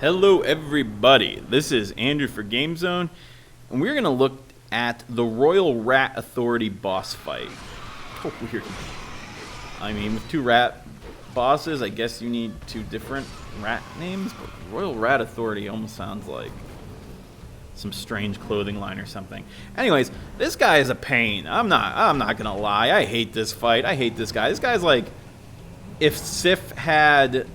Hello everybody, this is Andrew for Game Zone, and we're going to look at the Royal Rat Authority boss fight. Oh, weird. I mean, with two rat bosses, I guess you need two different rat names, but Royal Rat Authority almost sounds like some strange clothing line or something. Anyways, this guy is a pain. I'm not going to lie. I hate this fight. I hate this guy. This guy's like, if Sif had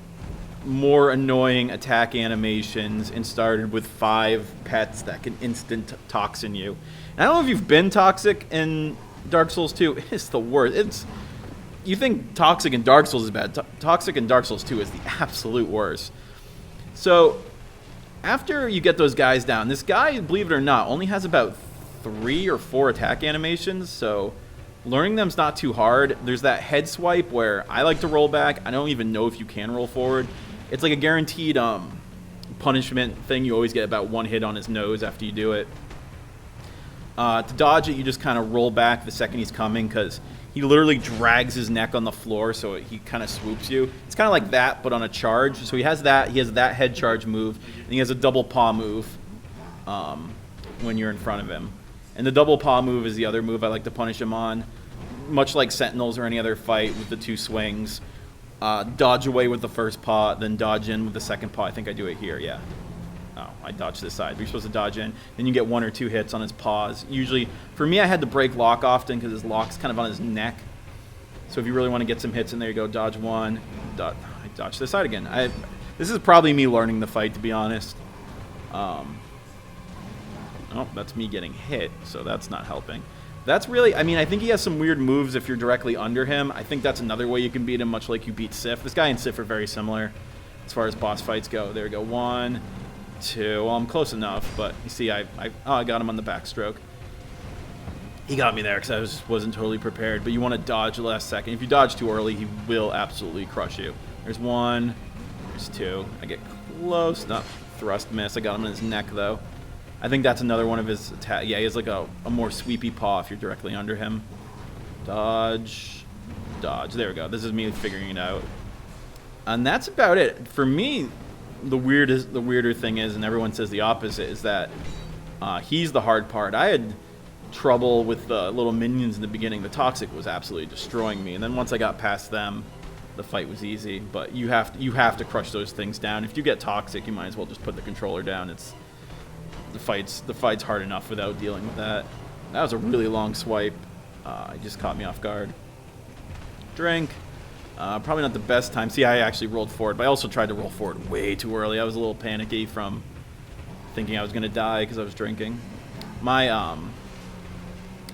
more annoying attack animations and started with 5 pets that can instant toxin you. And I don't know if you've been toxic in Dark Souls 2. It's the worst. You think toxic in Dark Souls is bad. Toxic in Dark Souls 2 is the absolute worst. So after you get those guys down, this guy, believe it or not, only has about 3 or 4 attack animations, so learning them's not too hard. There's that head swipe where I like to roll back. I don't even know if you can roll forward. It's like a guaranteed punishment thing. You always get about 1 hit on his nose after you do it. To dodge it, you just kind of roll back the second he's coming because he literally drags his neck on the floor, so he kind of swoops you. It's kind of like that, but on a charge. So he has that head charge move, and he has a double paw move when you're in front of him. And the double paw move is the other move I like to punish him on. Much like Sentinels or any other fight with the 2 swings. Dodge away with the first paw, then dodge in with the second paw. I think I do it here, yeah. Oh, I dodged this side. You're supposed to dodge in. Then you get 1 or 2 hits on his paws. Usually, for me, I had to break lock often because his lock's kind of on his neck. So if you really want to get some hits in there, you go dodge 1. I dodge this side again. This is probably me learning the fight, to be honest. Oh, that's me getting hit, so that's not helping. That's really, I mean, I think he has some weird moves if you're directly under him. I think that's another way you can beat him, much like you beat Sif. This guy and Sif are very similar as far as boss fights go. There we go. 1, 2. Well, I'm close enough, but you see, I got him on the backstroke. He got me there because I wasn't totally prepared, but you want to dodge the last second. If you dodge too early, he will absolutely crush you. There's 1. There's 2. I get close. Not thrust miss. I got him in his neck, though. I think that's another one of his attacks. Yeah, he has like a more sweepy paw if you're directly under him. Dodge. Dodge. There we go. This is me figuring it out. And that's about it. For me, the weirder thing is, and everyone says the opposite, is that he's the hard part. I had trouble with the little minions in the beginning. The Toxic was absolutely destroying me. And then once I got past them, the fight was easy. But you have to crush those things down. If you get Toxic, you might as well just put the controller down. The fight's hard enough without dealing with that. That was a really long swipe. It just caught me off guard. Drink. Probably not the best time. See, I actually rolled forward, but I also tried to roll forward way too early. I was a little panicky from thinking I was going to die because I was drinking. My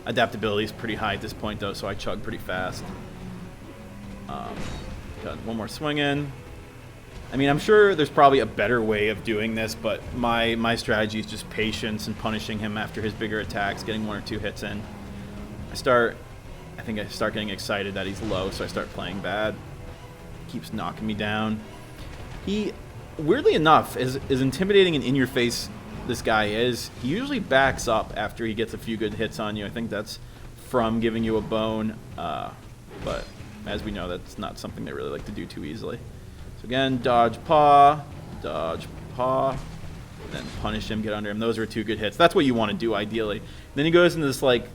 adaptability is pretty high at this point, though, so I chug pretty fast. Got 1 more swing in. I mean, I'm sure there's probably a better way of doing this, but my strategy is just patience and punishing him after his bigger attacks, getting 1 or 2 hits in. I think I start getting excited that he's low, so I start playing bad. Keeps knocking me down. He, weirdly enough, as intimidating and in-your-face this guy is, he usually backs up after he gets a few good hits on you. I think that's from giving you a bone, but as we know, that's not something they really like to do too easily. So again, dodge paw, then punish him, get under him. Those are 2 good hits. That's what you want to do, ideally. Then he goes into this, like,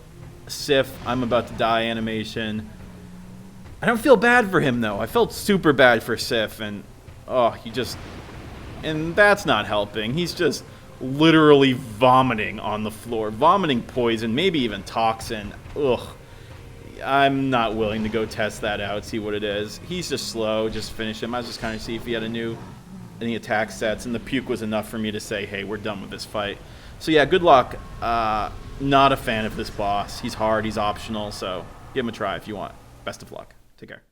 Sif, I'm about to die animation. I don't feel bad for him, though. I felt super bad for Sif, and, and that's not helping. He's just literally vomiting on the floor. Vomiting poison, maybe even toxin. Ugh. I'm not willing to go test that out, see what it is. He's just slow, just finish him. I was just kind of see if he had any attack sets, and the puke was enough for me to say, hey, we're done with this fight. So yeah, good luck. Not a fan of this boss. He's hard, he's optional, so give him a try if you want. Best of luck. Take care.